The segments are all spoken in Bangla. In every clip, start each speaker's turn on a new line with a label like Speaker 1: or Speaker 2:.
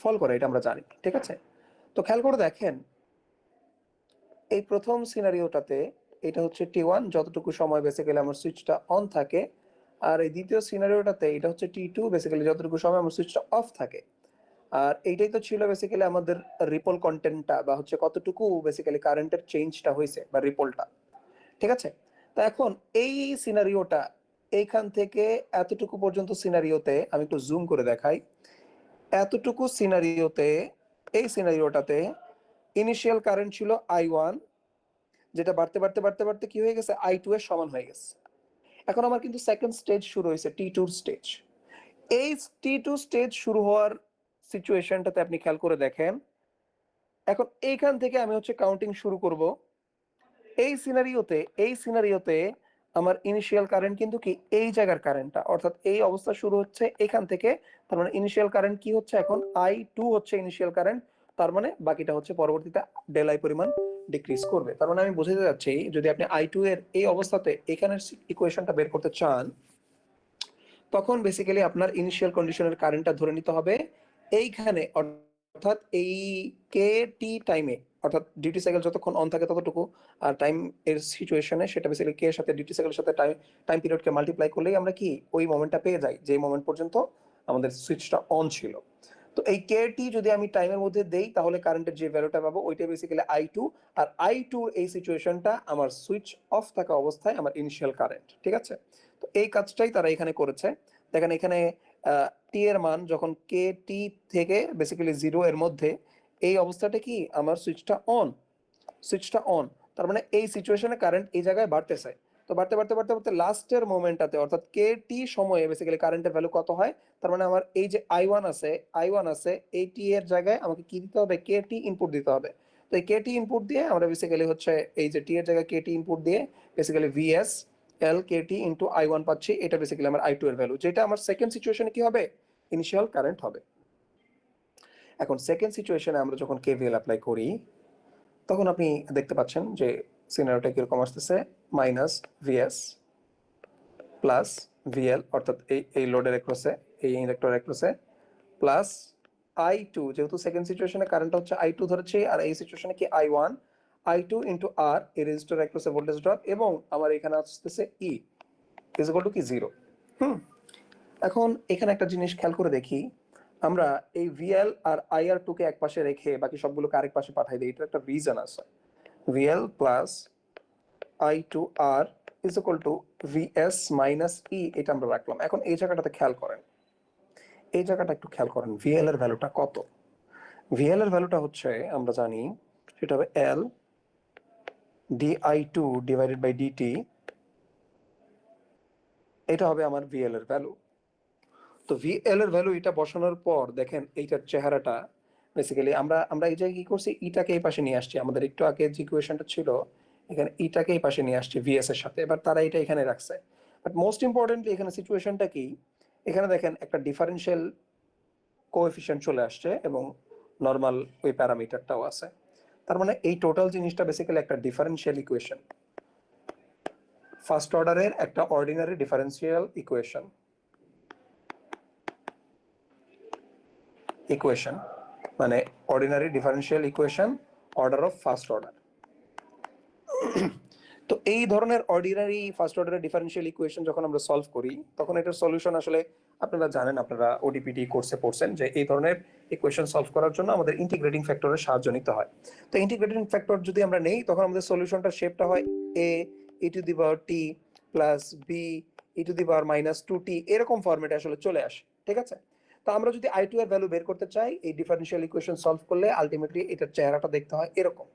Speaker 1: ফল করে, এটা আমরা জানি, ঠিক আছে? তো খেয়াল করে দেখেন, এই প্রথম সিনারিওটাতে এটা হচ্ছে T1, যতটুকু সময় বেসিক্যালি আমার সুইচটা অন থাকে, আর এই দ্বিতীয় সিনারিওটাতে এটা হচ্ছে T2, বেসিক্যালি যতটুকু সময় আমার সুইচটা অফ থাকে। আর এইটাই তো ছিল বেসিক্যালি আমাদের রিপল কন্টেন্টটা, বা হচ্ছে কতটুকু বেসিক্যালি কারেন্টের চেঞ্জটা হয়েছে বা রিপলটা, ঠিক আছে? তো এখন এই সিনারিওটা এইখান থেকে এতটুকু পর্যন্ত সিনারিওতে আমি একটু জুম করে দেখাই। এতটুকু সিনারিওতে, এই সিনারিওটাতে ইনিশিয়াল কারেন্ট ছিল I1, যেটা বাড়তে বাড়তে বাড়তে বাড়তে কি হয়ে গেছে, I2 এর সমান হয়ে গেছে। এখন আমার কিন্তু সেকেন্ড স্টেজ শুরু হয়েছে, T2 স্টেজ। এই T2 স্টেজ শুরু হওয়ার সিচুয়েশনটাতে আপনি খেয়াল করে দেখেন, এখন এইখান থেকে আমি হচ্ছে কাউন্টিং শুরু করব। এই সিনারিওতে আমার ইনিশিয়াল কারেন্ট কিন্তু কি এই জায়গার কারেন্টটা, অর্থাৎ এই অবস্থা শুরু হচ্ছে এখান থেকে। তার মানে ইনিশিয়াল কারেন্ট কি হচ্ছে, এখন I2 হচ্ছে ইনিশিয়াল কারেন্ট। তার মানে বাকিটা হচ্ছে পরবর্তীতে ডেল আই পরিমাণ ডিক্রিজ করবে। তার মানে আমি বোঝাতে যাচ্ছি, যদি আপনি I2 এর এই অবস্থাতে এখানের ইকুয়েশনটা বের করতে চান, তখন বেসিক্যালি আপনার ইনিশিয়াল কন্ডিশনের কারেন্টটা ধরে নিতে হবে এইখানে, অর্থাৎ এই কে টি টাইমে, অর্থাৎ ডিউটি সাইকেল যতক্ষণ অন থাকে ততটুকু, আর টাইম এর সিচুয়েশনে সেটা বেসিক্যালি কে এর সাথে ডিউটি সাইকেলের সাথে টাইম পিরিয়ডকে মাল্টিপ্লাই করলেই আমরা কি ওই মোমেন্টটা পেয়ে যাই, যে মোমেন্ট পর্যন্ত আমাদের সুইচটা অন ছিল। তো এই কে টি যদি আমি টাইমের মধ্যে দেই, তাহলে কারেন্টের যে ভ্যালুটা পাবো ওইটা বেসিক্যালি I2। আর I2 এই সিচুয়েশনটা আমার সুইচ অফ থাকা অবস্থায় আমার ইনিশিয়াল কারেন্ট, ঠিক আছে? তো এই কাজটাই তারা এখানে করেছে। দেখেন এখানে টি এর মান যখন কে টি থেকে বেসিক্যালি 0 এর মধ্যে, এই অবস্থাটা কি আমার সুইচটা অন। তার মানে এই সিচুয়েশনে কারেন্ট এই জায়গায় বাড়তেছে। তো বাড়তে বাড়তে বাড়তে বাড়তে লাস্টের মোমেন্টটাতে, অর্থাৎ কে টি সময়ে বেসিক্যালি কারেন্টের ভ্যালু কত হয়, তার মানে আমার এই যে I1 আছে এই টি এর জায়গায় আমাকে কি দিতে হবে, কে টি ইনপুট দিতে হবে। তো এই কে টি ইনপুট দিয়ে আমরা বেসিক্যালি হচ্ছে এই যে টি এর জায়গায় কে টি ইনপুট দিয়ে বেসিক্যালি ভিএস এল কে টি ইন্টু I1 পাচ্ছি। এটা বেসিক্যালি আমার I2 এর ভ্যালু, যেটা আমার সেকেন্ড সিচুয়েশনে কি হবে, ইনিশিয়াল কারেন্ট হবে। এখন সেকেন্ড সিচুয়েশনে আমরা যখন কেভিএল অ্যাপ্লাই করি, তখন আপনি দেখতে পাচ্ছেন যে সিনারিওটা কিরকম আসতেছে, মাইনাস ভিএস প্লাস ভিএল, অর্থাৎ এই লোডের অ্যাক্রসে, এই ইন্ডাক্টরের অ্যাক্রসে, প্লাস I2, যেহেতু সেকেন্ড সিচুয়েশনে কারেন্টটা হচ্ছে I2 ধরেছি, আর এই সিচুয়েশনে কি I1, I2 ইন্টু আর এই রেজিস্টার অ্যাক্রসে ভোল্টেজ ড্রপ, এবং আমার এখানে আসতেছে ই ইজ ইকুয়াল টু কি 0। এখন এখানে একটা জিনিস খেয়াল করে দেখি, আমরা এই ভিএল আর IR2 কে এক পাশে রেখে বাকি সবগুলোকে আরেক পাশে পাঠাই দিই। এটার একটা রিজন আছে, VL plus I2R is equal to VS minus E, এটা আমরা রাখলাম। এখন এই জায়গাটাতে খেয়াল করেন, এই জায়গাটা একটু খেয়াল করেন, ভিএল এর ভ্যালুটা কত। ভিএল এর ভ্যালুটা হচ্ছে আমরা জানি সেটা হবে এল DI2 ডিভাইডেড বাই ডিটি, এটা হবে আমার ভিএল এর ভ্যালু। তো ভিএল এর ভ্যালু এটা বসানোর পর দেখেন এইটার চেহারাটা বেসিক্যালি আমরা আমরা এই জায়গায় কি করছি, ইটাকে এই পাশে নিয়ে আসছি। আমাদের একটু আগে যে ইকুয়েশনটা ছিল এখানে ইটাকে এই পাশে নিয়ে আসছি ভিএস এর সাথে, এবার তারা এটা এখানে রাখছে। বাট মোস্ট ইম্পর্টেন্টলি এখানে সিচুয়েশনটা কি, এখানে দেখেন একটা ডিফারেন্সিয়াল কোএফিশিয়েন্ট চলে আসছে এবং নর্মাল ওই প্যারামিটারটাও আছে। তার মানে এই টোটাল জিনিসটা বেসিক্যালি একটা ডিফারেন্সিয়াল ইকুয়েশন, ফার্স্ট অর্ডারের একটা অর্ডিনারি ডিফারেন্সিয়াল ইকুয়েশন, মানে ordinary differential equation order of first order. তো এই ধরনের অর্ডিনারি ফার্স্ট অর্ডারের ডিফারেন্সিয়াল ইকুয়েশন যখন আমরা সলভ করি, তখন এটার সলিউশন আসলে আপনারা জানেন, আপনারা ওডিপিটি কোর্সে পড়ছেন যে এই ধরনের ইকুয়েশন সলভ করার জন্য আমাদের ইন্টিগ্রেটিং ফ্যাক্টরের সাহায্য নিতে হয়। তো ইন্টিগ্রেটিং ফ্যাক্টর যদি আমরা নেই, তখন আমাদের সলিউশনটার শেপটা হয় A E to the power T plus B E to the power minus 2t, এরকম ফরম্যাটে আসলে চলে আসে, ঠিক আছে? তো আমরা যদি I2 এর ভ্যালু বের করতে চাই, এই ডিফারেন্সিয়াল ইকুয়েশন সলভ করলে আলটিমেটলি এটার চেহারাটা দেখতে হয় এরকম।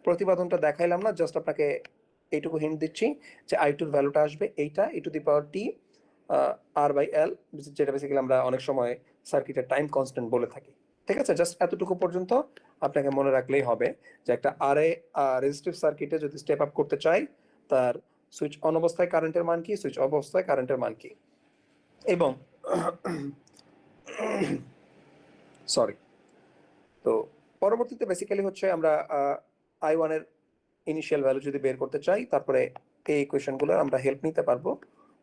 Speaker 1: প্রতিপাদনটা দেখাইলাম না, জাস্ট আপনাকে এইটুকু হিন্ট দিচ্ছি যে I2 এর ভ্যালুটা আসবে এইটা ই to the power T R by এল, যেটা বেসিক্যালি আমরা অনেক সময় সার্কিটের টাইম কনস্ট্যান্ট বলে থাকি, ঠিক আছে? জাস্ট এতটুকু পর্যন্ত আপনাকে মনে রাখলেই হবে যে একটা রেজিস্টিভ সার্কিটে যদি স্টেপ আপ করতে চাই, তার সুইচ অন অবস্থায় কারেন্টের মান কি, সুইচ অফ অবস্থায় কারেন্টের মান কি। এবং সরি, তো পরবর্তীতে বেসিক্যালি হচ্ছে আমরা I1 এর ইনিশিয়াল ভ্যালু যদি বের করতে চাই, তারপরে এই ইকুয়েশনগুলো আমরা হেল্প নিতে পারবো,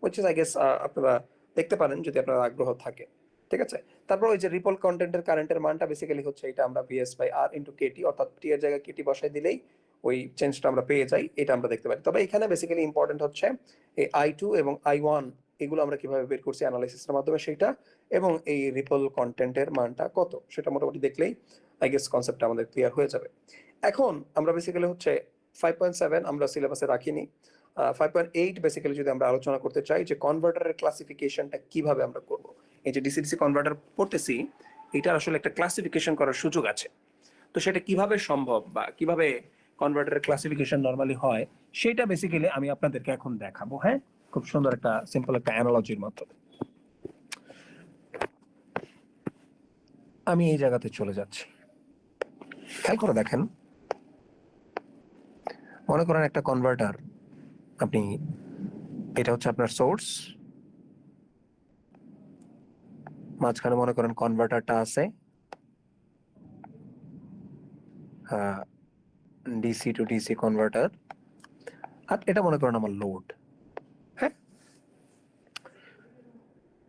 Speaker 1: which is I guess আপনারা দেখতে পারেন যদি আপনার আগ্রহ থাকে। ঠিক আছে। তারপর ওই যে রিপল কন্টেন্টের কারেন্টের মানটা বেসিক্যালি হচ্ছে এটা আমরা VS by R into KT, অর্থাৎ টি এর জায়গায় কেটি বসাই দিলেই ওই চেঞ্জটা আমরা পেয়ে যাই, এটা আমরা দেখতে পারি। তবে এখানে বেসিক্যালি ইম্পর্টেন্ট হচ্ছে এই I2 এবং I1 এগুলো আমরা কিভাবে বের করছি অ্যানালাইসিসের মাধ্যমে সেইটা, এবং এই রিপল কন্টেন্টের মানটা কত সেটা মোটামুটি দেখলেই আই গেস কনসেপ্টটা আমাদের ক্লিয়ার হয়ে যাবে। এখন আমরা বেসিক্যালি হচ্ছে 5.7 আমরা সিলেবাসে রাখিনি, 5.8 বেসিক্যালি যদি আমরা আলোচনা করতে চাই যে কনভার্টারের ক্লাসিফিকেশনটা কিভাবে আমরা করব। এই যে ডিসি ডিসি কনভার্টার পড়তেছি, এটার আসলে একটা ক্লাসিফিকেশন করার সুযোগ আছে। তো সেটা কিভাবে সম্ভব বা কিভাবে কনভার্টারের ক্লাসিফিকেশন নরমালি হয় সেটা বেসিক্যালি আমি আপনাদেরকে এখন দেখাবো। হ্যাঁ, খুব সুন্দর একটা সিম্পল একটা অ্যানালজির মতো আমি এই জায়গাতে চলে যাচ্ছি। খেয়াল করে দেখেন, মনে করেন একটা কনভার্টার, আপনি এটা হচ্ছে আপনার সোর্স, মাঝখানে মনে করেন কনভার্টারটা আছে ডিসি টু ডিসি কনভার্টার, আর এটা মনে করেন আমার লোড। হ্যাঁ,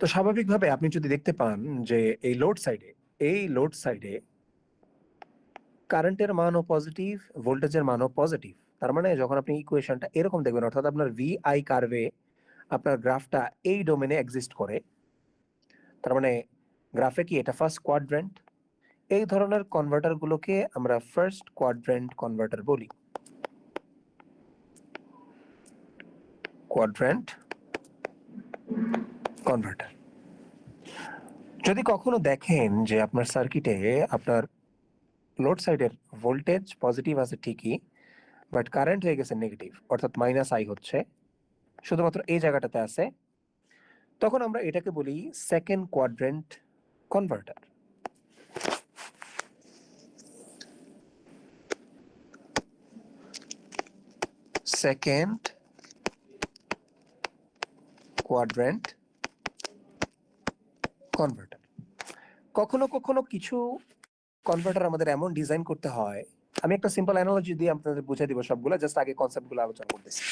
Speaker 1: তো স্বাভাবিকভাবে আপনি যদি দেখতে পান যে এই লোড সাইডে কারেন্টের মানও পজিটিভ, ভোল্টেজের মানও পজিটিভ, তার মানে যখন আপনি ইকুয়েশনটা এরকম দেখবেন, অর্থাৎ আপনার ভি আই কার্ভে আপনার গ্রাফটা এই ডোমেনে এক্সিস্ট করে, তার মানে গ্রাফে কি এটা ফার্স্ট কোয়াড্রেন্ট, এই ধরনের কনভার্টারগুলোকে আমরা ফার্স্ট কোয়াড্রেন্ট কনভার্টার বলি। Quadrant converter. যদি কখনো দেখেন যে আপনার সার্কিটে আপনার লোড সাইডের ভোল্টেজ পজিটিভ আছে ঠিকই, বাট কারেন্ট হয়ে গেছে নেগেটিভ, অর্থাৎ মাইনাস আই হচ্ছে, শুধুমাত্র এই জায়গাটাতে আছে, তখন আমরা এটাকে বলি second quadrant converter. Second quadrant converter. কখনো কখনো কিছু কনভার্টার আমাদের এমন ডিজাইন করতে হয়, আমি একটা সিম্পল অ্যানালজি দিয়ে আপনাদের বুঝিয়ে দিব সবগুলো, জাস্ট আগে কনসেপ্টগুলো আলোচনা করতেছি।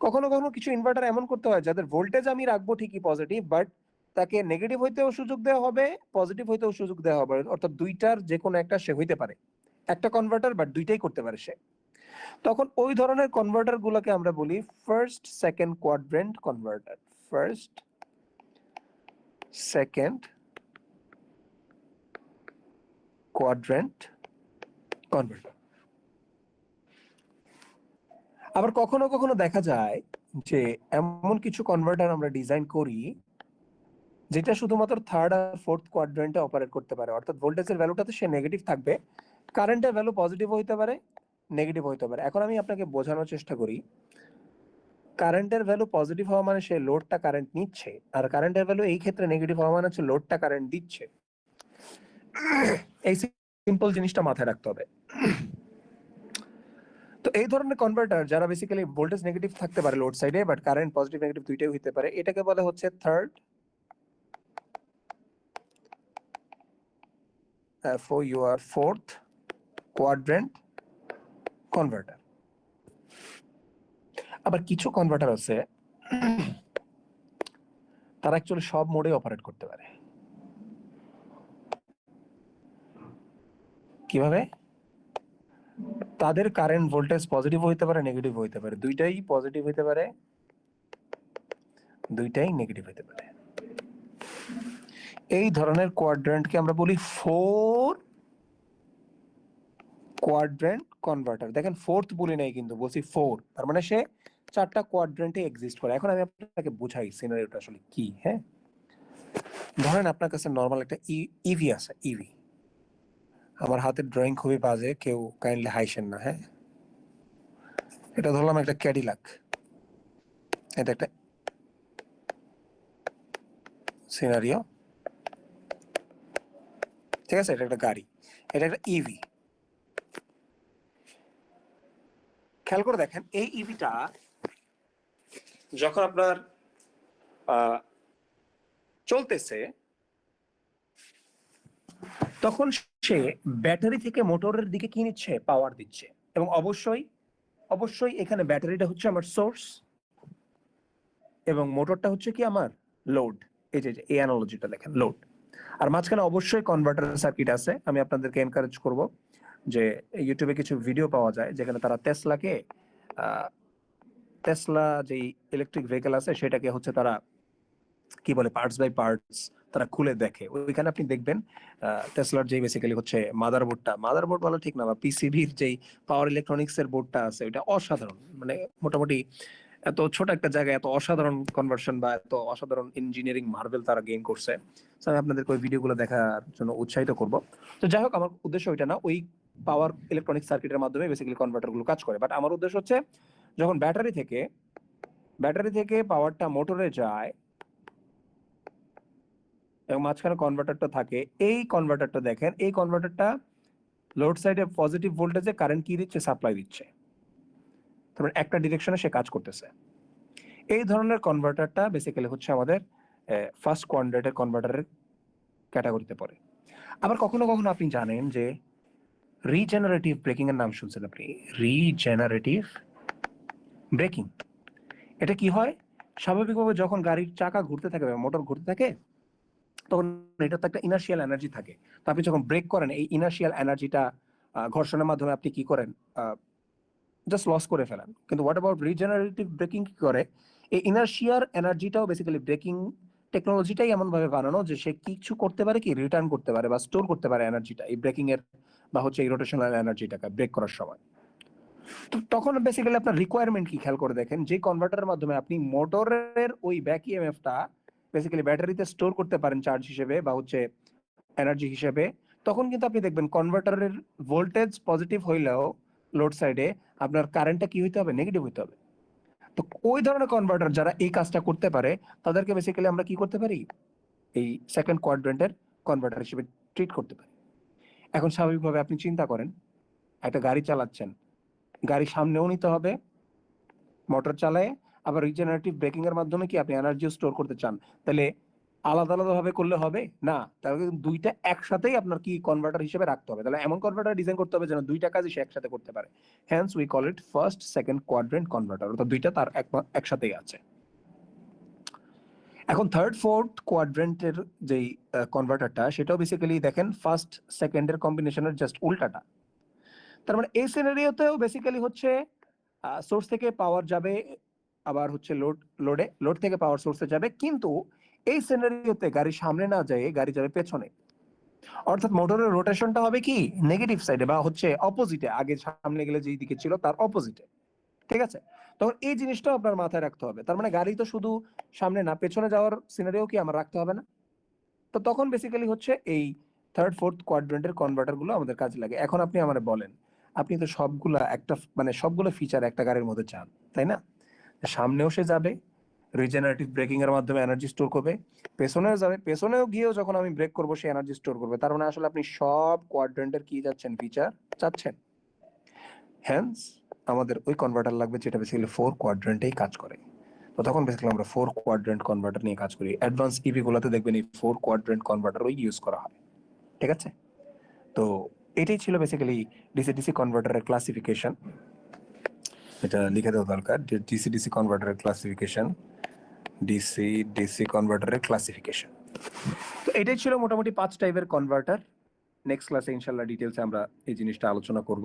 Speaker 1: কখনো কখনো কিছু ইনভার্টার এমন করতে হয় যাদের ভোল্টেজ আমি রাখবো ঠিকই পজিটিভ, বাট তাকে নেগেটিভ হইতেও সুযোগ দেওয়া হবে, পজিটিভ হইতেও সুযোগ দেওয়া হবে, অর্থাৎ দুইটার যে কোনো একটা সে হইতে পারে, একটা কনভার্টার বাট দুইটাই করতে পারে সে। তখন ওই ধরনের কনভার্টার গুলোকে আমরা বলি first second quadrant converter. First second quadrant converter. আবার কখনো কখনো দেখা যায় যে এমন কিছু কনভার্টার আমরা ডিজাইন করি যেটা শুধুমাত্র থার্ড আর ফোর্থ কোয়াড্রেন্টে অপারেট করতে পারে, অর্থাৎ ভোল্টেজের ভ্যালুটাতে সে নেগেটিভ থাকবে, কারেন্টের ভ্যালু পজিটিভ হইতে পারে, নেগেটিভ হইতে পারে। এখন আমি আপনাকে বোঝানোর চেষ্টা করি, কারেন্টের ভ্যালু পজিটিভ হওয়া মানে সে লোডটা কারেন্ট নিচ্ছে, আর কারেন্টের ভ্যালু এই ক্ষেত্রে নেগেটিভ হওয়া মানে হচ্ছে লোডটা কারেন্ট দিচ্ছে। এই সিম্পল জিনিসটা মাথায় রাখতে হবে। তো এই ধরনের কনভার্টার যারা বেসিক্যালি ভোল্টেজ নেগেটিভ থাকতে পারে লোড সাইডে, বাট কারেন্ট পজিটিভ নেগেটিভ দুইটাই হইতে পারে, এটাকে বলে হচ্ছে third for your fourth quadrant converter. আবার কিছু কনভার্টার আছে তারা অ্যাকচুয়ালি সব মোডে অপারেট করতে পারে। কিভাবে? তাদের কারেন্ট ভোল্টেজ পজিটিভ হইতে পারে, নেগেটিভ হইতে পারে, দুইটাই পজিটিভ হইতে পারে, দুইটাই নেগেটিভ হইতে পারে। এই ধরনের কোয়াড্রেন্টকে আমরা বলি ফোর কোয়াড্রেন্ট কনভার্টার। দেখেন ফোর্থ বলি নাই কিন্তু, বলছি ফোর, তার মানে সে চারটা কোয়াড্রেন্টে এক্সিস্ট করে। এখন আমি আপনাকে বুঝাই সিনারিওটা আসলে কি। হ্যাঁ, ধরেন আপনার কাছে নরমাল একটা ইভি আছে, ইভি। আমার হাতের ড্রয়িং খুবই বাজে, কেউ কাইন্ডলি হাইসেন না। হ্যাঁ, এটা ধরলাম একটা ক্যাডিলাক, এটা একটা সিনারিও, ঠিক আছে, এটা একটা গাড়ি, এটা একটা ইভি। খেয়াল করে দেখেন, এই ইভিটা যখন আপনার চলতেছে তখন সে ব্যাটারি থেকে মোটরের দিকে কি নিচ্ছে? পাওয়ার দিচ্ছে। এবং অবশ্যই অবশ্যই এখানে ব্যাটারিটা হচ্ছে আমার সোর্স এবং মোটরটা হচ্ছে কি আমার লোড। এই যে এই অ্যানালজিটা দেখেন, লোড। আর মাঝখানে অবশ্যই কনভার্টার সার্কিট আছে। আমি আপনাদেরকে এনকারেজ করব যে ইউটিউবে কিছু ভিডিও পাওয়া যায় যেখানে তারা টেসলা যেই ইলেকট্রিক ভেহিকেল আছে সেটাকে হচ্ছে তারা কি বলে পার্টস বাই পার্টস তারা খুলে দেখে। ওইখানে আপনি দেখবেন টেসলার যে বেসিক্যালি হচ্ছে মাদারবোর্ড বলা ঠিক না, বা পিসিবির যেই পাওয়ার ইলেকট্রনিক্স এর বোর্ডটা আছে ওইটা অসাধারণ, মানে মোটামুটি এত ছোট একটা জায়গায় এত অসাধারণ কনভার্সন বা এত অসাধারণ ইঞ্জিনিয়ারিং মার্ভেল তারা গেইন করছে। আমি আপনাদেরকে ওই ভিডিওগুলো দেখার জন্য উৎসাহিত করব। তো যাই হোক, আমার উদ্দেশ্য ওইটা না, ওই পাওয়ার ইলেকট্রনিক সার্কিটের মাধ্যমে বেসিক্যালি কনভার্টারগুলো কাজ করে। বাট আমার উদ্দেশ্য হচ্ছে যখন ব্যাটারি থেকে পাওয়ারটা মোটরে যায় এবং মাঝখানে কনভার্টারটা থাকে, এই কনভার্টারটা দেখেন, এই কনভার্টারটা লোড সাইডে পজিটিভ ভোল্টেজে কারেন্ট কি দিচ্ছে, সাপ্লাই দিচ্ছে। তারপরে একটা ডিরেকশনে সে কাজ করতেছে। এই ধরনের কনভার্টারটা বেসিক্যালি হচ্ছে আমাদের ফার্স্ট কোয়াড্রেন্টের কনভার্টারের ক্যাটাগরিতে পড়ে। আবার কখনো কখনো আপনি জানেন যে রিজেনারেটিভ ব্রেকিং এর নাম শুনছেন আপনি, রিজেনারেটিভ ব্রেকিং। এটা কি হয়, স্বাভাবিকভাবে যখন গাড়ির চাকা ঘুরতে থাকে বা মোটর ঘুরতে থাকে তখন এটা তো একটা ইনার্শিয়াল এনার্জি থাকে। তো আপনি যখন ব্রেক করেন এই ইনার্শিয়াল এনার্জিটা ঘর্ষণের মাধ্যমে আপনি কি করেন, জাস্ট লস করে ফেলেন। কিন্তু হোয়াট অ্যাবাউট রিজেনারেটিভ ব্রেকিং কি করে, এই ইনার্শিয়ার এনার্জিটাও বেসিক্যালি ব্রেকিং টেকনোলজিটাই এমন ভাবে বানানো যে সে কিছু করতে পারে, কি রিটার্ন করতে পারে বা স্টোর করতে পারে এনার্জিটা, এই ব্রেকিং এর বা হচ্ছে এই রোটেশনাল এনার্জিটাকে ব্রেক করার সময়। তো তখন বেসিক্যালি আপনার রিকোয়ারমেন্ট কি খেয়াল করে দেখেন, যে কনভার্টারের মাধ্যমে আপনি মোটরের ওই ব্যাক ইএমএফটা বেসিক্যালি ব্যাটারিতে স্টোর করতে পারেন চার্জ হিসেবে বা হচ্ছে এনার্জি হিসেবে, তখন কিন্তু আপনি দেখবেন কনভার্টারের ভোল্টেজ পজিটিভ হইলেও লোড সাইডে আপনার কারেন্টটা কি হইতে হবে, নেগেটিভ হইতে হবে। তো ওই ধরনের কনভার্টার যারা এই কাজটা করতে পারে তাদেরকে বেসিক্যালি আমরা কি করতে পারি, এই সেকেন্ড কোয়াড্রেন্টের কনভার্টার হিসেবে ট্রিট করতে পারি। এখন স্বাভাবিকভাবে আপনি চিন্তা করেন, একটা গাড়ি চালাচ্ছেন, গাড়ি সামনেও নিতে হবে মোটর চালায়, আবার রিজেনারেটিভ ব্রেকিং এর মাধ্যমে কি আপনি এনার্জি স্টোর করতে চান, তাহলে আলাদা আলাদা ভাবে করলে হবে না, তাহলে কিন্তু দুইটা একসাথেই আপনার কি কনভার্টার হিসেবে রাখতে হবে। তাহলে এমন কনভার্টার ডিজাইন করতে হবে যেন দুইটা কাজই সে একসাথে করতে পারে। Hence we call it first second quadrant converter, অর্থাৎ দুইটা তার একসাথেই আছে। এখন থার্ড ফোর্থ কোয়াড্রেন্টের যেই কনভার্টারটা সেটাও বেসিক্যালি দেখেন ফার্স্ট সেকেন্ডের কম্বিনেশনের জাস্ট উল্টাটা। তার মানে এই সিনারিওতেও বেসিক্যালি হচ্ছে সোর্স থেকে পাওয়ার যাবে, আবার হচ্ছে লোড থেকে পাওয়ার সোর্সে যাবে, কিন্তু এই সিনারিওতে গাড়ি সামনে না যায়, গাড়ি যাবে পেছনে। অর্থাৎ মোটরের রোটেশনটা হবে কি নেগেটিভ সাইডে বা হচ্ছে অপোজিটে, আগে সামনে গেলে যেই দিকে ছিল তার অপোজিটে। ঠিক আছে, তখন এই জিনিসটাও আপনার মাথায় রাখতে হবে। তার মানে গাড়ি তো শুধু সামনে না পেছনে যাওয়ার সিনারিও কি আমার রাখতে হবে না? তো তখন বেসিক্যালি হচ্ছে এই থার্ড ফোর্থ কোয়াড্রেন্টের কনভার্টার গুলো আমাদের কাজে লাগে। এখন আপনি আমার বলেন, আপনি তো সবগুলা একটা মানে সবগুলো ফিচার একটা গাড়ির মধ্যে চান, তাই না? সামনেও সে যাবে, রিজেনারেটিভ ব্রেকিং এর মাধ্যমে এনার্জি স্টোর করবে, পেছনেও যাবে, পেছনেও গিয়েও যখন আমি ব্রেক করবো সে এনার্জি স্টোর করবে। তার মানে আসলে আপনি সব কোয়াড্রেন্টের কি যাচ্ছেন, ফিচার চাচ্ছেন। হ্যান্স আমাদের ওই কনভার্টার লাগবে যেটা বেসিক্যালি ফোর কোয়াড্রেন্টেই কাজ করে। তো তখন বেসিক্যালি আমরা ফোর কোয়াড্রেন্ট কনভার্টার নিয়ে কাজ করি। অ্যাডভান্স ইভি গুলোতে দেখবেন এই ফোর কোয়াড্রেন্ট কনভার্টারই ইউজ করা হয়। ঠিক আছে, তো এটাই ছিল বেসিক্যালি ডিসি ডিসি কনভার্টারের ক্লাসিফিকেশন। এটা লিখে দেওয়া দরকার, ডিসি ডিসি কনভার্টারের ক্লাসিফিকেশন, ডিসি ডিসি কনভার্টারের ক্লাসিফিকেশন। তো এটাই ছিল মোটামুটি 5 টাইপের কনভার্টার। নেক্সট ক্লাসে ইনশাল্লাহ ডিটেলসে আমরা এই জিনিসটা আলোচনা করব।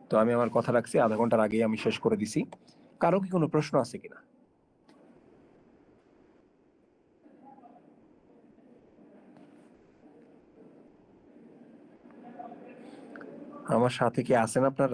Speaker 1: তো আমি আমার কথা রাখছি, আধা ঘন্টার আগেই আমি শেষ করে দিছি। কারো কি কোনো প্রশ্ন আছে কিনা? আমার সাথে কি আছেন আপনারা?